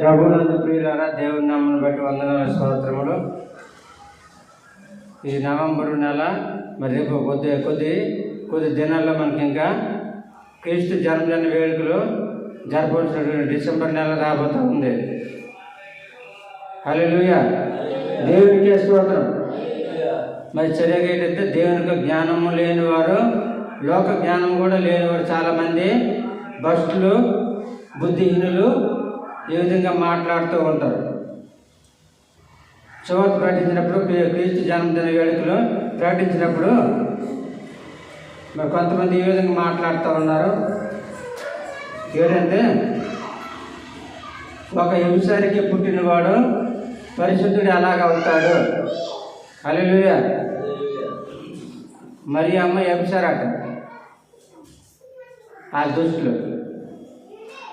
ప్రభునందు ప్రియులారా, దేవుని నామమును బట్టి వందనాల స్తోత్రములు. ఈ నవంబరు నెల మరి రేపు కొద్ది దినాల్లో మనకి ఇంకా క్రీస్తు జన్మదిన వేడుకలు జరపవలసినటువంటి డిసెంబర్ నెల రాబోతూ ఉంది. హల్లెలూయా, దేవునికి స్తోత్రం. మరి సరిగా ఏంటంటే దేవునికి జ్ఞానము లేనివారు, లోక జ్ఞానం కూడా లేనివారు చాలామంది భక్తులు, బుద్ధిహీనులు ఈ విధంగా మాట్లాడుతూ ఉంటారు. సువార్త ప్రకటించినప్పుడు, క్రీస్తు జన్మదిన వేడుకలు ప్రకటించినప్పుడు మరి కొంతమంది ఈ విధంగా మాట్లాడుతూ ఉన్నారు. ఏంటంటే ఒక హింసానికి పుట్టినవాడు పరిశుద్ధుడు ఎలాగ అవుతాడు? హల్లెలూయా. మరి అమ్మ హింసారట ఆ దుష్టులు.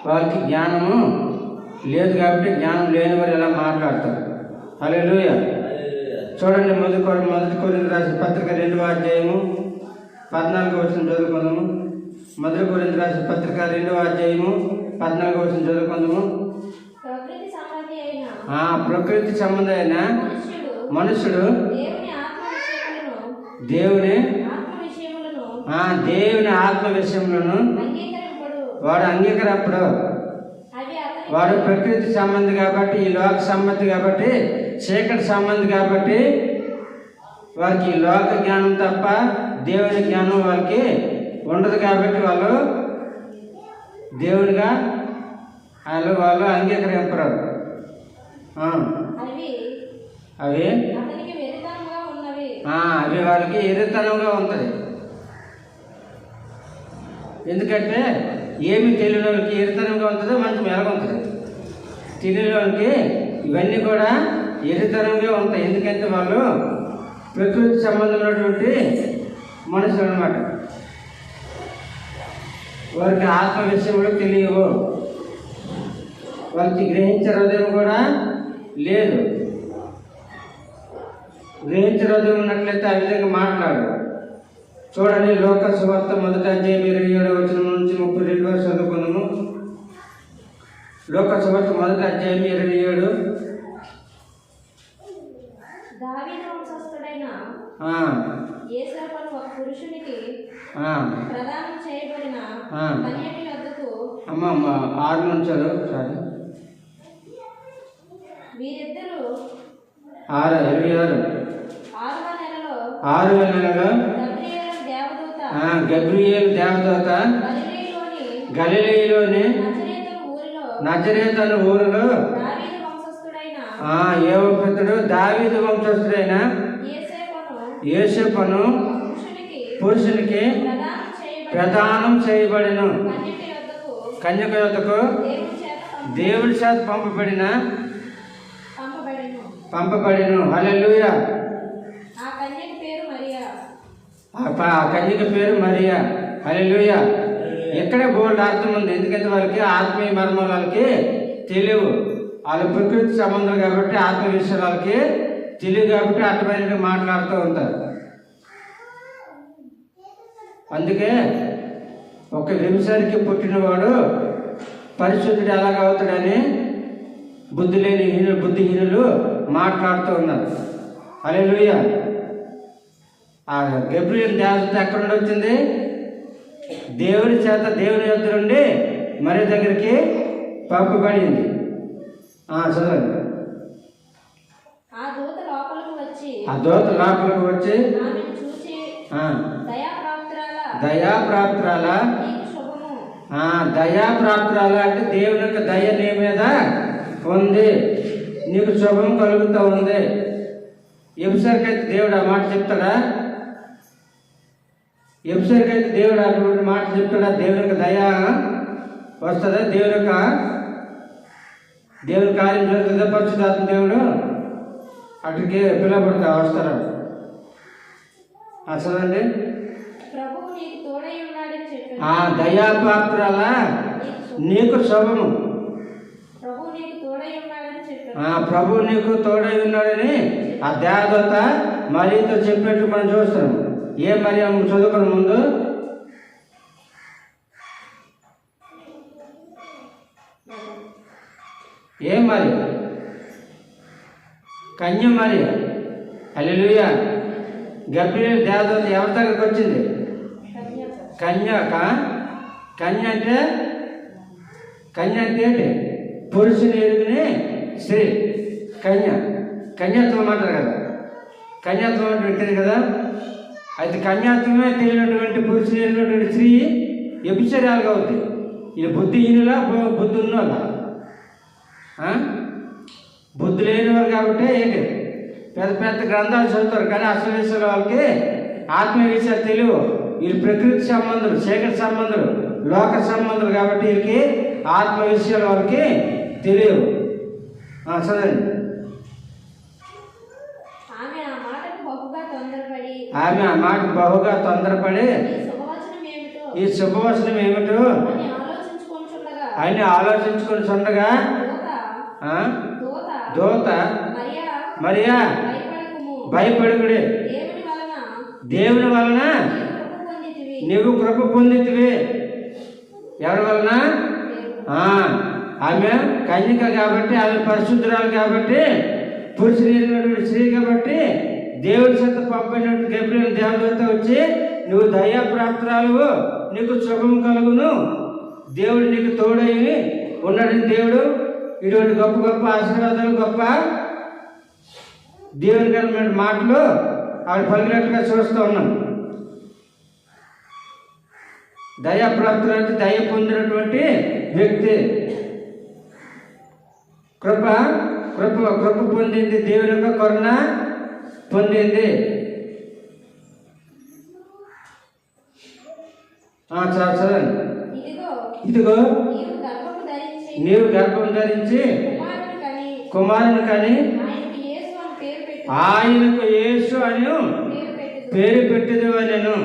వాళ్ళకి జ్ఞానము లేదు కాబట్టి జ్ఞానం లేని వారు ఎలా మాట్లాడతారు. హల్లెలూయా. చూడండి, మొదటి కొరింథీయులకు రాసిన పత్రిక 2వ అధ్యాయము 14వ వచనం చదువుకుందాము. మొదటి కొరింథీయులకు రాసిన పత్రిక 2వ అధ్యాయము 14వ వచనం చదువుకుందాము. ప్రకృతి సంబంధి అయిన మనుషుడు దేవుని ఆత్మ విషయములను వాడు అంగీకరప్పుడు. వాడు ప్రకృతి సంబంధి కాబట్టి, ఈ లోక సంబంధి కాబట్టి, చీకటి సంబంధి కాబట్టి వారికి లోక జ్ఞానం తప్ప దేవుని జ్ఞానం వాళ్ళకి ఉండదు. కాబట్టి వాళ్ళు దేవునిగా వాళ్ళు అంగీకరింపరు. అవి వాళ్ళకి ఎరితనంగా ఉంటుంది. ఎందుకంటే ఏమి తెలియని వాళ్ళకి ఎరితనంగా ఉంటుందో మంచి మెలగుంటుంది. తెలియని వాళ్ళకి ఇవన్నీ కూడా ఎరితనంగా ఉంటాయి. ఎందుకంటే వాళ్ళు ప్రకృతి సంబంధమైనటువంటి మనుషులు అన్నమాట. వారికి ఆత్మ విషయంలో తెలియవు. వాళ్ళకి గ్రహించే హృదయం కూడా లేదు. గ్రహించే హృదయం ఉన్నట్లయితే ఆ విధంగా మాట్లాడు. చూడండి, లోక సువార్త 1వ అధ్యాయం 27వ వచనం నుంచి 32 వరకు చదువుకున్నాము. లోక సువార్త 1వ అధ్యాయం 27. అమ్మ 6 నుంచి చదువు. సరే, 6వ నెలలో గబ్రియేలు దేవదూత గలిలయలోని నజరేతు అనే ఊరిలో యోసేపుడు దావీదు వంశస్థుడైన యోసేపును పురుషునికి ప్రదానం చేయబడిను. కన్యక యొద్దకు దేవుడి చేత పంపబడిను. హల్లెలూయా. ఆ కన్యక పేరు మరియా. హల్లెలూయా. ఎక్కడే బోల్డ్ అర్థం ఉంది. ఎందుకంటే వాళ్ళకి ఆత్మీయ మర్మాలు వాళ్ళకి తెలియవు. వాళ్ళు ప్రకృతి సంబంధం కాబట్టి ఆత్మ విషయాలు వాళ్ళకి తెలియదు కాబట్టి అర్థమైనట్టు మాట్లాడుతూ ఉంటారు. అందుకే ఒక వింశానికి పుట్టినవాడు పరిశుద్ధుడు ఎలాగవుతాడని బుద్ధిహీనులు మాట్లాడుతూ ఉన్నారు. హల్లెలూయా. ఆ గబ్రియేలు దేవదూత ఎక్కడ నుండి వచ్చింది? దేవుని చేత, దేవుని యొద్ద నుండి మరి దగ్గరికి పంపబడింది. చదవండి. ఆ దూత లోపలికి వచ్చి దయాప్రాప్తురాల అంటే దేవుని యొక్క దయ నీ మీద ఉంది, నీకు శుభం కలుగుతూ ఉంది. ఎబ్సరికైతే దేవుడు ఆ మాట చెప్తాడా? ఎబ్సరికైతే దేవుడు అటువంటి మాట చెప్తాడా? దేవుని యొక్క దయ వస్తుందా? దేవుని కార్యం జరుగుతుందా? పరిశుద్ధాత్మ దేవుడు అక్కడికి పిల్లబడతా వస్తారా? చదవండి. దయాపాత్రాల నీకు శుభము. ప్రభు నీకు తోడై ఉన్నాడని ఆ దేవదూత మరియతో చెప్పినట్టు మనం చూస్తున్నాం. మరి చదువుకున్న ముందు ఏం మరి? కన్య మరి. హల్లెలూయా. గబ్రియేలు దేవదూత ఎవరి దగ్గరికి వచ్చింది? కన్యక. కన్య అంటే ఏంటి? పురుషుని ఎరుగుని స్త్రీ కన్య. కన్యాత్వం అంటారు కదా, కన్యాత్వం అంటే తెలియదు కదా. అయితే కన్యాత్వమే తెలియనటువంటి పురుషుని ఎరిగినటువంటి స్త్రీ వ్యభిచారాలుగా అవుతాయి. ఇది బుద్ధిహీనులా బుద్ధి ఉన్నోళ్ళ? బుద్ధి లేనివారు కాబట్టి ఏంటి పెద్ద పెద్ద గ్రంథాలు చదువుతారు, కానీ అసలు విషయాల వాళ్ళకి ఆత్మ విషయాలు తెలియవు. వీళ్ళు ప్రకృతి సంబంధులు, చీకటి సంబంధులు, లోక సంబంధులు కాబట్టి వీళ్ళకి ఆత్మ విషయాలు వాళ్ళకి తెలియవు. చదవండి. ఆమె ఆ మాటకు బహుగా తొందరపడి ఈ శుభవచనం ఏమిటో అని ఆలోచించుకొని చుండగా దూత మరియా భయపడుకుడి, దేవుని వలన నీవు కృప పొందితివి. ఎవరి వలన? ఆమె కన్యక కాబట్టి, ఆమె పరిశుద్ధురాలు కాబట్టి, పురుషుని స్త్రీ కాబట్టి దేవుడి చేత పంపినటువంటి గబ్రియేలు దేవదూత వచ్చి నువ్వు దయాప్రాప్తురాలు, నీకు శుభం కలుగును, దేవుడు నీకు తోడై ఉన్నాడని దేవుడు ఇటువంటి గొప్ప గొప్ప ఆశీర్వాదాలు, గొప్ప దేవుని కలిగిన మాటలు ఆవిడ పలికినట్టుగా చూస్తూ ఉన్నాం. దయాప్రాప్తులంటే దయ పొందినటువంటి వ్యక్తి. కృప పొందింది, దేవుని యొక్క కరుణ పొందింది. చదవండి. ఇదిగో నీవు గర్భం ధరించి కుమారుని కని ఆయనకు యేసు అని పేరు పెట్టిది. నేను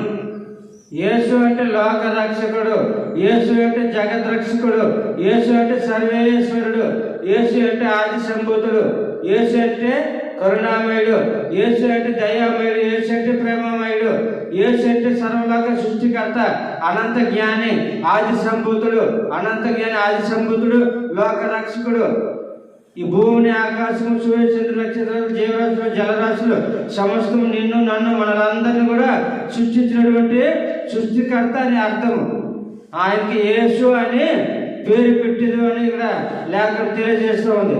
యేసు అంటే లోక రక్షకుడు, యేసు అంటే జగత్ రక్షకుడు, యేసు అంటే సర్వేశ్వరుడు, యేసు అంటే ఆది సంభూతుడు, యేసు అంటే కరుణామయుడు, యేసు అంటే దయామయుడు, యేసు అంటే ప్రేమమయుడు, యేసు అంటే సర్వలోక సృష్టికర్త, అనంత జ్ఞాని, ఆది సంభూతుడు, అనంత జ్ఞాని, ఆది సంభూతుడు, లోక రక్షకుడు. ఈ భూమిని, ఆకాశము, సూర్యచంద్ర నక్షత్రాలు, జీవరాశులు, జలరాశులు సమస్తము నిన్ను నన్ను మనలందరినీ కూడా సృష్టించినటువంటి సృష్టికర్త అని అర్థము. ఆయనకి యేసు అని పేరు పెట్టింది అని ఇక్కడ లేఖనం తెలియజేస్తూ ఉంది.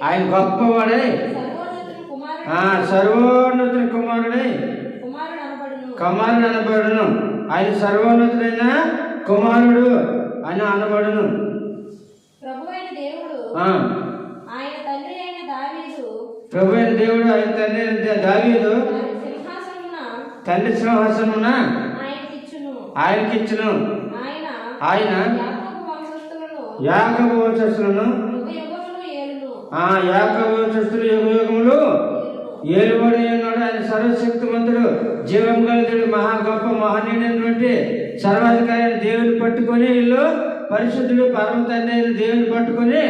ఆయన గొప్పవాడై సర్వోన్నతుని కుమారుడు అనబడును. ఆయన సర్వోన్నతుడైన కుమారుడు అని అనబడును. ప్రభు అయిన దేవుడు ఆయన తండ్రి దావీదు తండ్రి సింహాసనమున ఆయనకిచ్చును. ఆయన యాకోబు వంశస్థులను యుగయుగములు ఏలుబడి ఉన్నాడు. ఆయన సర్వశక్తిమంతుడు, జీవం కలిగిన మహా గొప్ప మహనీయుడైనటువంటి సర్వాధికారి దేవుని పట్టుకొని వీళ్ళు పరిశుద్ధుడు పరమ తండ్రి అయిన దేవుని పట్టుకొని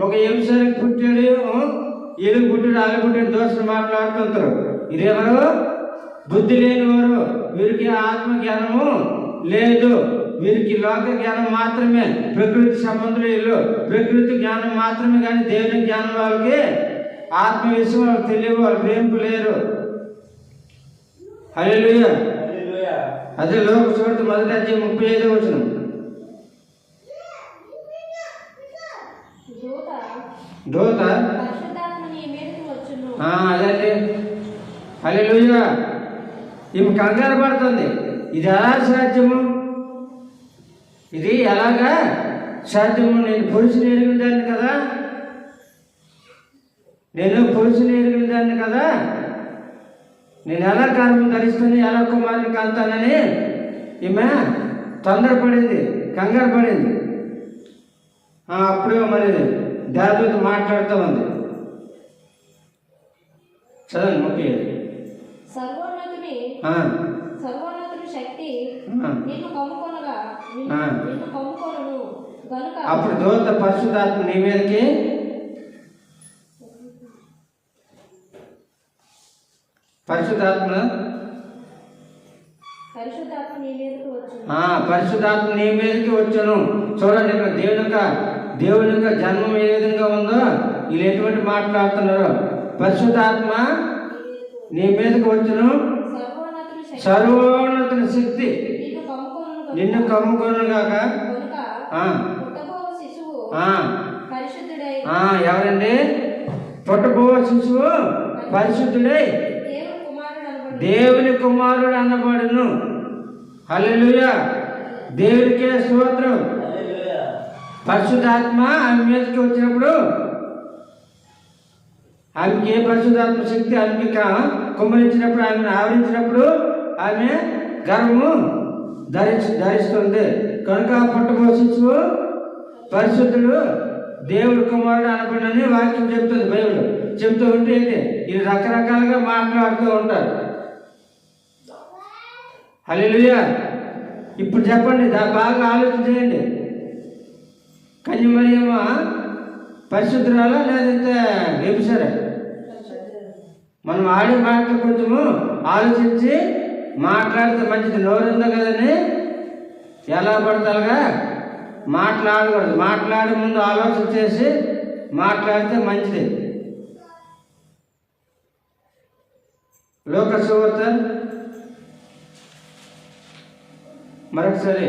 ఒక ఎంసానికి పుట్టాడు, ఎలుగు పుట్టాడు, అలగుట్టాడు దోషం మాట్లాడుతుంటారు. ఇదేవరు? బుద్ధి లేనివారు. వీరికి ఆత్మజ్ఞానము లేదు, వీరికి లోక జ్ఞానం మాత్రమే, ప్రకృతి సంబంధులు వీళ్ళు. ప్రకృతి జ్ఞానం మాత్రమే, కానీ దేవుని జ్ఞానం వాళ్ళకి ఆత్మ విషయం వాళ్ళకి తెలియదు, వాళ్ళు ప్రేమికు లేరు. హల్లెలూయా. అదే లోక సువార్త 1:35 దూత అదండి. హల్లెలూయా. ఇవి కంగారు పడుతుంది. ఇది ఎలా సాధ్యము? ఇది ఎలాగా సాధ్యము? నేను పురుషుని ఎరిగిన దాన్ని కదా, నేను ఎలా గర్భం ధరిస్తుంది, ఎలా కుమారుని కంతానని ఈమె తొందరపడింది, కంగారు పడింది. అప్పుడు మరి దేవదూత మాట్లాడుతూ ఉంది. చదవండి. 37. సర్వోన్నతుని శక్తి నిన్ను కమ్ముకొనగా నిన్ను కమ్ముకొనును గనుక. అప్పుడు దూత పరిశుద్ధాత్మ నీ మీదకి పరిశుద్ధాత్మ నీ మీదకి వచ్చును. చూడండి, ఇక్కడ దేవుని యొక్క దేవుని యొక్క జన్మం ఏ విధంగా ఉందో వీళ్ళు ఎటువంటి మాట్లాడుతున్నారు. పరిశుద్ధాత్మ నీ మీదకి వచ్చును, సర్వోన్నతుని శక్తి నిన్ను కమ్ముకొను గాక. ఎవరండి? పుట్టబో శిశువు పరిశుద్ధుడై దేవుని కుమారుడు అనబడును. హల్లెలూయా, దేవునికే స్తోత్రం. పరిశుద్ధాత్మ ఆమె మీదకి వచ్చినప్పుడు ఆమెకి ఏ పరిశుద్ధాత్మ శక్తి ఆమెకి కుమ్మరించినప్పుడు, ఆమెను ఆవరించినప్పుడు ఆమె గర్వము ధరిస్తుంది. కనుక పుట్టబో శిశువు పరిశుద్ధుడు దేవుడు కుమారుడు అనబడినని వాక్యం చెప్తుంది. బైబిల్ చెప్తూ ఉంటే ఏంటి, ఇది రకరకాలుగా మాట్లాడుతూ ఉంటారు. హల్లెలూయా. ఇప్పుడు చెప్పండి, బాగా ఆలోచన చేయండి. కన్యమరియమ్మ పరిశుద్ధురాలా లేదంటే వ్యభిచారా? మనం ఆడే మాటలు కొంచెము ఆలోచించి మాట్లాడితే మంచిది. నోరుందో కదని ఎలా పడతారుగా మాట్లాడకూడదు. మాట్లాడే ముందు ఆలోచన చేసి మాట్లాడితే మంచిది. లోక సువార్త మరొకసారి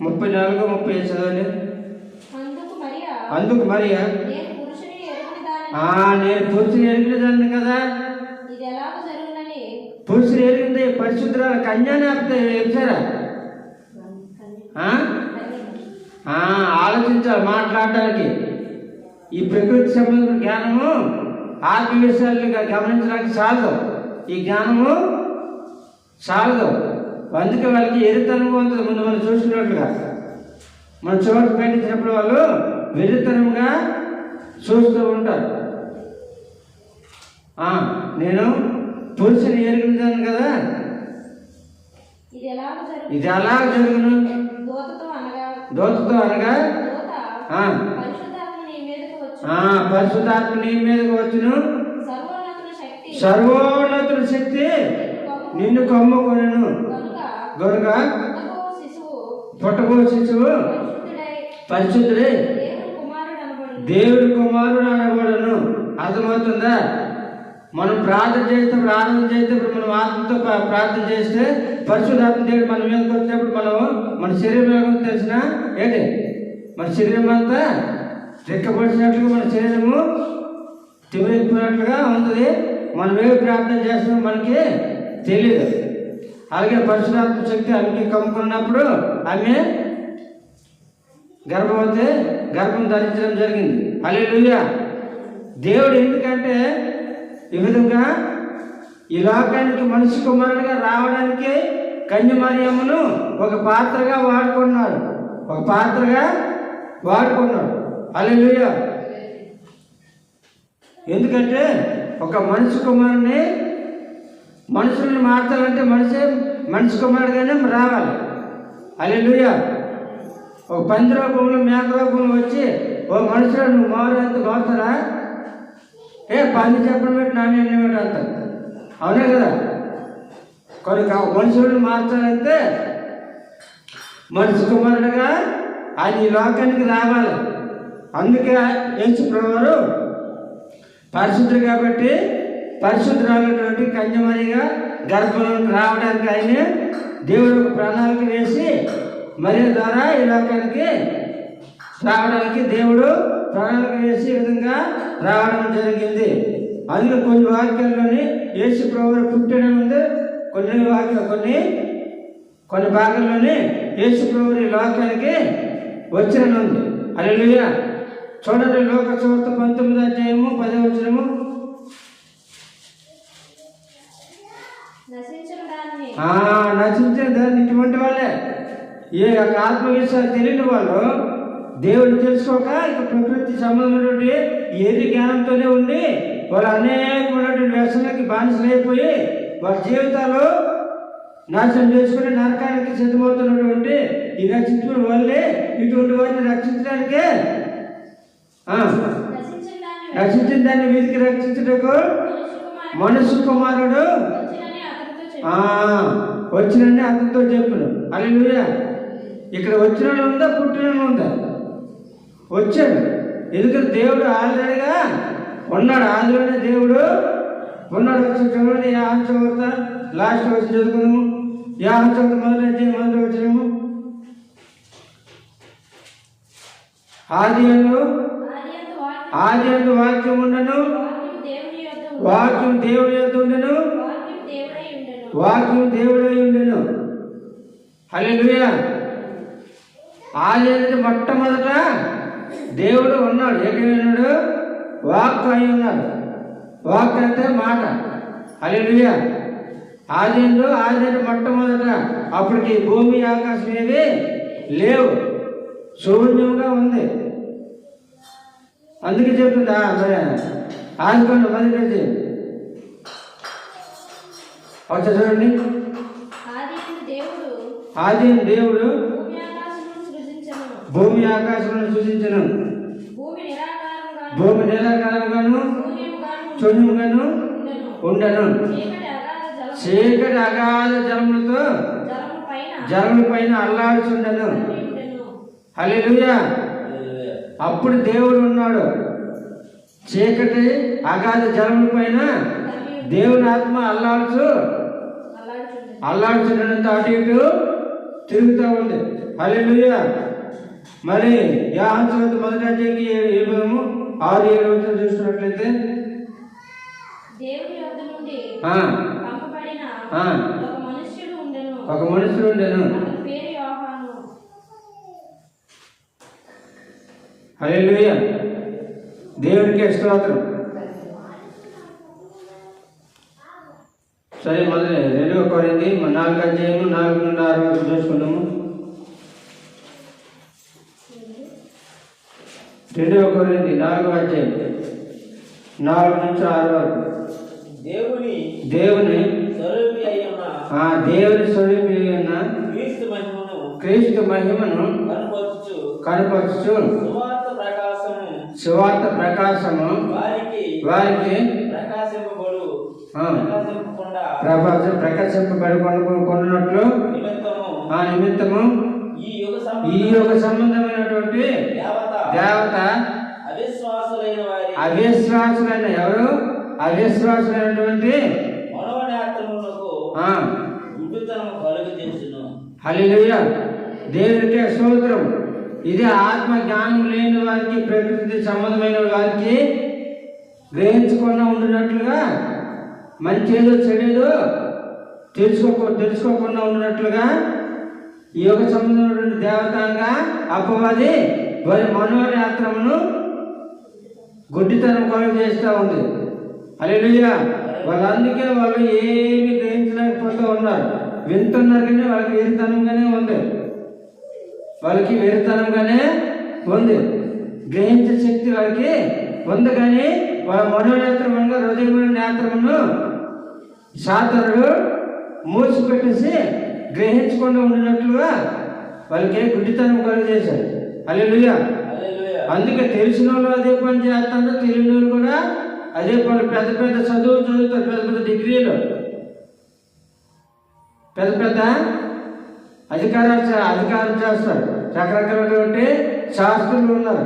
34-35 చదవండి. అందుకు మరియా నేను పురుషుని ఎరిగిన దాన్ని కదా. పురుషుని ఎరిగింది పరిశుద్ధురాలు కన్యాని ఆపుతారా? ఆలోచించాలి మాట్లాడటానికి. ఈ ప్రకృతి సంబంధించిన జ్ఞానము ఆత్మ విషయాలుగా గమనించడానికి చాలదు. ఈ జ్ఞానము చాలదు. అందుకే వాళ్ళకి ఎరితనం ఉంటుంది. ముందు మనం చూసుకున్నట్లుగా మనం చోటు పెట్టించినప్పుడు వాళ్ళు వెరితనంగా చూస్తూ ఉంటారు. నేను పురుషుని ఎరిగినాను కదా, ఇది ఎలా జరుగును? దూతతో అనగా పరిశుద్ధాత్మ నీ మీదకు వచ్చును, సర్వోన్నతుని శక్తి నిన్ను కమ్ముకొనును. గనుక పుట్టబో శిశువు పరిశుద్ధుడై దేవుడి కుమారుడు అనబడును. అర్థమవుతుందా? మనం ప్రార్థన చేసేటప్పుడు, ఆనందం చేసేటప్పుడు, మనం ఆత్మతో ప్రార్థన చేస్తే పరిశుద్ధాత్మ దేవుడు మన మీదకి వచ్చినప్పుడు మన శరీరం తెలిసిన ఏంటి, మన శరీరం అంతా రెక్కపడిచినట్లుగా మన శరీరము తిమిరిపోయినట్లుగా ఉంటుంది. మనం ఏమి ప్రార్థన చేస్తున్నాం మనకి తెలియదు. అలాగే పరిశుద్ధాత్మ శక్తి ఆమెకి కమ్ముకున్నప్పుడు ఆమె గర్భం ధరించడం జరిగింది. హల్లెలూయా. దేవుడు ఎందుకంటే ఈ విధంగా ఈ లోకానికి మనిషి కుమారుడిగా రావడానికి కన్యమరియమ్మను ఒక పాత్రగా వాడుకున్నాడు. హల్లెలూయా. ఎందుకంటే ఒక మనిషి కుమారుని మనుషుల్ని మార్చాలంటే మనిషి కుమారుడుగానే రావాలి. హల్లెలూయా. ఒక పంది రూపంలో మేక రూపంలో వచ్చి ఓ మనుషులు నువ్వు మారుతారా? పంది చెప్పడం పెట్టి నాన్న ఎన్ని అంటారు. అవునే కదా. కొన్ని మనుషులను మార్చాలంటే మనిషి కుమారుడుగా ఆయన ఈ లోకానికి రావాలి. అందుకే యేసు ప్రభువారు పరిశుద్ధుడు కాబట్టి పరిశుద్ధురాలైనటువంటి కన్యమరియగా గర్భంలోకి రావడానికి ఆయనే దేవుడు ఒక ప్రణాళిక వేసి మరియ ద్వారా ఈ లోకానికి రావడానికి దేవుడు ప్రణాళిక వేసి ఈ విధంగా రావడం జరిగింది. అందులో కొన్ని వాక్యాల్లోని యేసు ప్రభువు పుట్టడం ఉంది, కొన్ని భాగాల్లోని యేసు ప్రభువు ఈ లోకానికి వచ్చిన ఉంది. హల్లెలూయా. చూడండి, లోక సువార్త 19వ అధ్యాయము 10వ వచనము. నశించిన దాన్ని ఇటువంటి వాళ్ళే, ఏ ఆత్మ విషయాలు తెలియని వాళ్ళు, దేవుడు తెలుసుకోక ఇక ప్రకృతి సంబంధమైనటువంటి ఏది జ్ఞానంతోనే ఉండి వాళ్ళు అనేకమైనటువంటి వ్యసనాలకి బానిసలైపోయి వాళ్ళ జీవితాలు నాశనం చేసుకుని నరకానికి సిద్ధమవుతున్నటువంటి ఈ నశించిన వాళ్ళే ఇటువంటి వారిని రక్షించడానికే రక్షించిన దాన్ని వీరికి రక్షించటకు మనుషు కుమారుడు వచ్చినని అతనితో చెప్పును. హల్లెలూయా. ఇక్కడ వచ్చిన ఉందా పుట్టిన ఉందా? వచ్చాడు. ఎందుకంటే దేవుడు ఆల్రెడీగా ఉన్నాడు. ఆదిలోనే దేవుడు ఉన్నాడు. వచ్చి చూడండి, యాహ చోత లాస్ట్ వచ్చి చదువుకున్నాము. యాహ చోత మొదటి వచ్చినాము. ఆది యందు వాక్యం ఉండను, వాక్యం దేవుని యొద్ద ఉండెను, వాక్యం దేవుడై ఉండెను. హల్లెలూయా. ఆది అనేది మొట్టమొదట దేవుడు ఉన్నాడు. ఏకమైనాడు, వాక్ అయి ఉన్నాడు. వాక్ అంటే మాట. హల్లెలూయా. ఆది అంటే మొట్టమొదట అప్పటికి భూమి ఆకాశం ఏవి లేవు, శూన్యంగా ఉంది. అందుకే చెప్తుందా మరి ఆదుకోండి మొదటి వచ్చా చూడండి. ఆది దేవుడు భూమి ఆకాశమును సృజించను, భూమి నిరాకారంగాను శూన్యముగాను ఉండను. చీకటి అగాధ జలములతో జలముల పైన అల్లాడుచుండను. హల్లెలూయా. అప్పుడు దేవుడు ఉన్నాడు. చీకటి అగాధ జలముల పైన దేవుని ఆత్మ అల్లాడుచుండడంతో అటు ఇటు తిరుగుతూ ఉంది. హల్లెలూయా. మరి యాహ చోత మొదటి అధ్యాయానికి 6-7 చూసినట్లయితే ఒక మనుషుడు ఉండెను. హల్లెలూయా. దేవుడికి స్తోత్రం. సరే, మొదలు 2 కొరింథీ 4 అధ్యాయము 4 నుండి 6 వరకు చూసుకున్నాము. 2 కొరింథీ 4 అధ్యాయం 4 నుంచి 6 వరకు. దేవుని స్వరూపి అయిన క్రీస్తు మహిమను కనపరచుచు సువార్త ప్రకాశము వారికి ప్రకాశింపబడుకున్నట్లు నిమిత్తము ఈ యుగ సంబంధమైనటువంటి దేవత అవిశ్వాసులైన ఎవరు? అవిశ్వాసులైనటువంటి హల్లెలూయా. దేవుడికే స్తోత్రం. ఇది ఆత్మ జ్ఞానం లేని వారికి, ప్రకృతి సంబంధమైన వారికి గ్రహించకుండా ఉండినట్లుగా, మంచి ఏదో చెడేదో తెలుసుకోకుండా ఉండినట్లుగా ఈ యుగ సంబంధమైనటువంటి దేవతంగా అపవాది వారి మనోనేత్రమును గుడ్డితనం కొరకు చేస్తూ ఉంది. హల్లెలూయా. వాళ్ళందుకే వాళ్ళు ఏమి గ్రహించలేకపోతూ ఉన్నారు. వింటున్నారు కానీ వాళ్ళకి వెరితనంగానే ఉంది. గ్రహించే శక్తి వారికి ఉంది, కానీ వాళ్ళ మనోనేత్రముగా హృదయమైన నేత్రమును సాతానుడు మూసిపెట్టేసి గ్రహించకుండా ఉండినట్లుగా వాళ్ళకి గుడ్డితనం కలుగు చేశారు. హల్లెలూయా. అందుకే తెలిసిన వాళ్ళు అదే పని చేస్తారు, తెలియని వాళ్ళు కూడా అదే పని. పెద్ద పెద్ద చదువు చదువుతారు, పెద్ద పెద్ద డిగ్రీలు, పెద్ద పెద్ద అధికారం చేస్తారు. రకరకాలటువంటి శాస్త్రులు ఉన్నారు,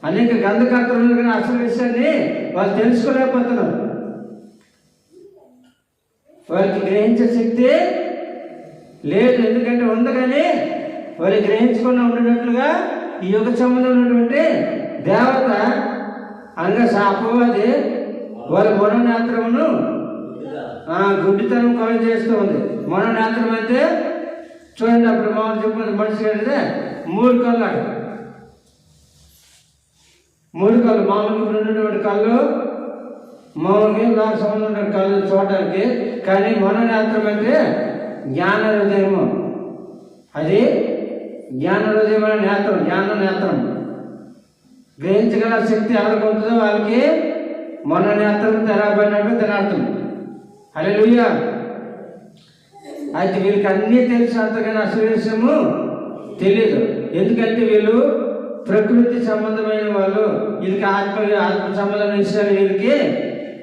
అనేక గంధకర్తలు ఉన్నారు, కానీ అసలు విషయాన్ని వాళ్ళు తెలుసుకోలేకపోతున్నారు. వారికి గ్రహించే శక్తి లేదు. ఎందుకంటే ఉంది, కానీ వారికి గ్రహించకుండా ఉండినట్లుగా ఈ యుగ సంబంధం ఉన్నటువంటి దేవత అపవాది వారి మనోనేత్రమును గుడ్డితనం కలుగ చేస్తూ ఉంది. మనోనేత్రం అయితే చూడండి, అప్పుడు మామూలు చెప్పిన మనిషి అంటే 3 కళ్ళు అక్కడ, 3 కళ్ళు మామూలుగా ఉన్నటువంటి కళ్ళు, మామూలుగా నాకు సంబంధం ఉన్న కళ్ళు చూడడానికి. కానీ మనోనేత్రం అంటే జ్ఞాన హృదయము. అది జ్ఞాన హృదయమైన నేత్రం, జ్ఞాన నేత్రం. గ్రహించగల శక్తి ఎవరికి ఉంటుందో వాళ్ళకి మనోనేత్రం తెరబడినట్టు తినార్థం. హల్లెలూయా. అయితే వీళ్ళకి అన్నీ తెలుసు, అంతగానే అసలు విషయము తెలియదు. ఎందుకంటే వీళ్ళు ప్రకృతి సంబంధమైన వాళ్ళు, వీళ్ళకి ఆత్మ సంబంధమైన విషయాలు వీళ్ళకి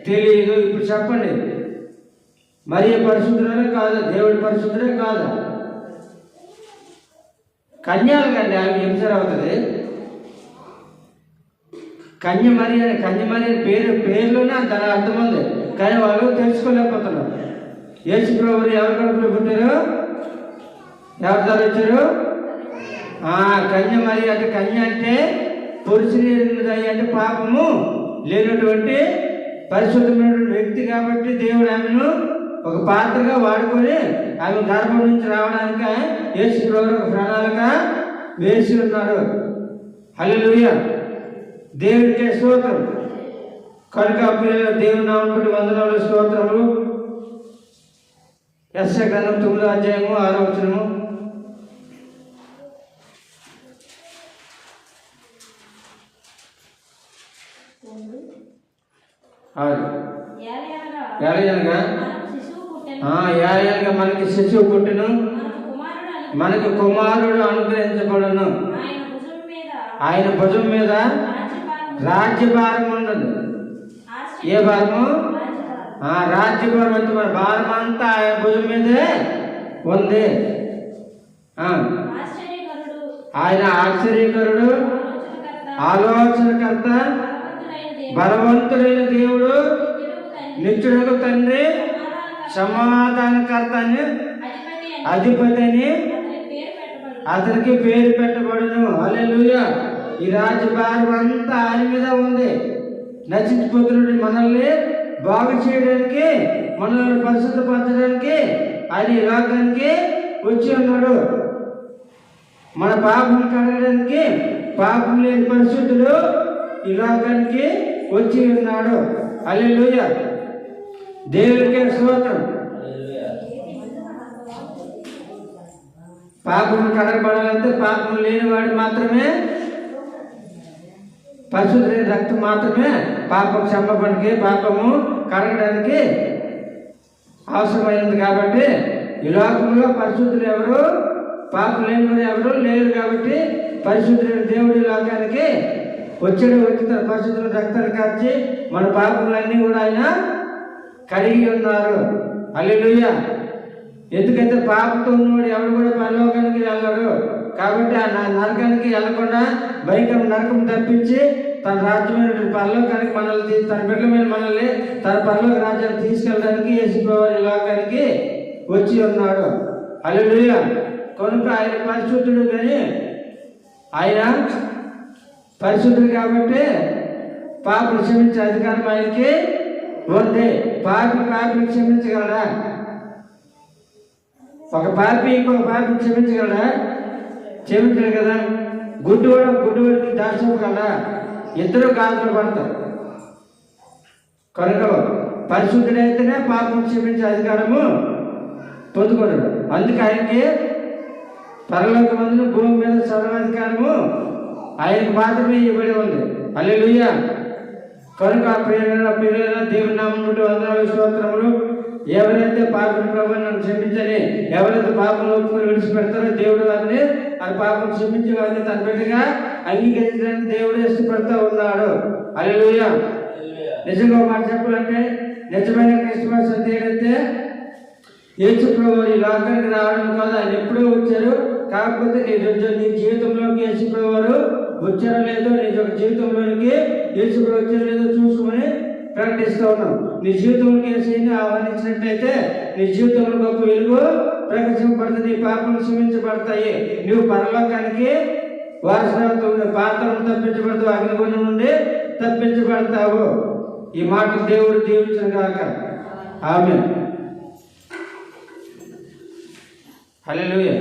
తెలియదు. ఇప్పుడు చెప్పండి, మరి పరిశుద్ధుడే కాదు, దేవుడి పరిశుద్ధుడే కాదు, కన్యాలు కండి ఆమె హింసలు అవుతుంది. కన్యమరి అని పేరులోనే దాని అర్థం ఉంది, కానీ వాళ్ళు తెలుసుకోలేకపోతున్నారు. యేసు ప్రభువు ఎవరి కడుపులో పుట్టారు? ఎవరి ద్వారా వచ్చారు? కన్యమరి అంటే, కన్య అంటే పురుషుని అంటే పాపము లేనటువంటి పరిశుద్ధమైనటువంటి వ్యక్తి కాబట్టి దేవుడు ఆమెను ఒక పాత్రగా వాడుకొని ఆమె గర్భం నుంచి రావడానికి యేసు ప్రభువు ఒక ప్రణాళిక వేసి ఉన్నాడు. హల్లెలూయా, దేవుడికే స్తోత్రం. కనుక దేవుని నామమున వందనాలు, స్తోత్రములు. యెషయా గ్రంథం 9వ అధ్యాయము 6వ వచనము. ఏలయనగా మనకి శిశువు పుట్టెను, మనకు కుమారుడు అనుగ్రహించబడును, ఆయన భుజం మీద రాజ్యభారం ఉండదు. ఏ భారము? రాజ్యభారం అంటే మన భారం అంతా ఆయన భుజం మీదే ఉంది. ఆయన ఆశ్చర్యకరుడు, ఆలోచనకర్త, బలవంతుడైన దేవుడు, నిత్యుడకు తండ్రి, సమాధానకర్త అని, అధిపతి అని అతనికి పేరు పెట్టబడును. హల్లెలూయా, ఈ రాజ్యభారం అంతా ఆయన మీద ఉంది. నశించిపోతున్న మనల్ని బాగు చేయడానికి, మనల్ని పరిశుద్ధపరచడానికి ఆయన ఈ లోకానికి వచ్చి ఉన్నాడు. మన పాపం కడగడానికి పాపం లేని పరిశుద్ధుడు ఈ లోకానికి వచ్చి ఉన్నాడు. హల్లెలూయా, దేవుడికే స్తోత్రం. పాపం కడగబడాలంటే పాపం లేనివాడు మాత్రమే, పరిశుద్ధులైన రక్తం మాత్రమే పాపం క్షమాపణకి, పాపము కడగడానికి అవసరమైంది. కాబట్టి ఈ లోకంలో పరిశుద్ధులు ఎవరు, పాపం లేనివారు ఎవరు లేరు. కాబట్టి పరిశుద్ధులైన దేవుడి లోకానికి వచ్చి తన పరిశుద్ధుల రక్తాన్ని కార్చి మన పాపములన్నీ కూడా ఆయన కడిగి ఉన్నారు. హల్లెలూయా, ఎందుకంటే పాపంతో ఉన్నవాడు ఎవరు కూడా పరలోకానికి వెళ్ళాడు. కాబట్టి ఆ నరకానికి వెళ్ళకుండా భయంకర నరకం తప్పించి తన రాజ్యమైన పరలోకానికి మనల్ని, తన బిడ్డలమైన మనల్ని తన పరలోక రాజ్యాన్ని తీసుకెళ్ళడానికి యేసు ప్రభువు ఈ లోకానికి వచ్చి ఉన్నాడు. హల్లెలూయా, కనుక ఆయన పరిశుద్ధుడు. కానీ ఆయన పరిశుద్ధుడు కాబట్టి పాపను క్షమించే అధికారం ఆయనకి ఉంది. పాపిని క్షమించగలడా? ఒక పాపి ఇంకొక పాపిని క్షమించగలడా? క్షమించడు కదా. గుడ్డివాడికి దాచుకోగలడా? ఇద్దరు గాజులు పడతారు. కనుక పరిశుద్ధుడైతేనే పాపం క్షమించే అధికారము పొందుకోలేడు. అందుకే ఆయనకి పరలోకమందును భూమి మీద సర్వాధికారము ఆయనకు మాత్రమే ఇవ్వబడి ఉంది. హల్లెలూయా, కనుక ప్రియులైన దేవుని నామమున వందనాలు, స్తోత్రములు. ఎవరైతే పాపం ప్రభువును నన్ను క్షమించని, ఎవరైతే పాపం ఒప్పుకొని విడిచిపెడతారో దేవుడు వారిని ఆ పాపం క్షమించి వారిని తన బిడ్డగా అంగీకరించడానికి దేవుడు ఇష్టపడుతూ ఉన్నాడు. హల్లెలూయా, నిజంగా మాట చెప్పాలంటే నిజమైన క్రిస్మస్ అంటే ఏంటంటే యేసు ప్రభువు ఈ లోకానికి రావడం కాదు, ఆయన ఎప్పుడో వచ్చారు. కాకపోతే నీ జీవితంలోకి యేసు ప్రభువు వచ్చారో లేదో, నీ యొక్క జీవితంలోనికి యేసు ప్రభు వచ్చారో లేదో చూసుకొని ప్రకటిస్తూ ఉన్నాం. నీ జీవితంలోకి యేసుని ఆహ్వానించినట్లయితే నీ జీవితంలో గొప్ప వెలుగు ప్రకటించబడుతుంది, నీ పాపలు క్షమించబడతాయి, నువ్వు పరలోకానికి వారసులవుతావు, పాత్రను తప్పించబడతావు, అగ్నిగుండం నుండి తప్పించబడతావు. ఈ మాట దేవుడు దీవించను గాక. ఆమేన్. హల్లెలూయా.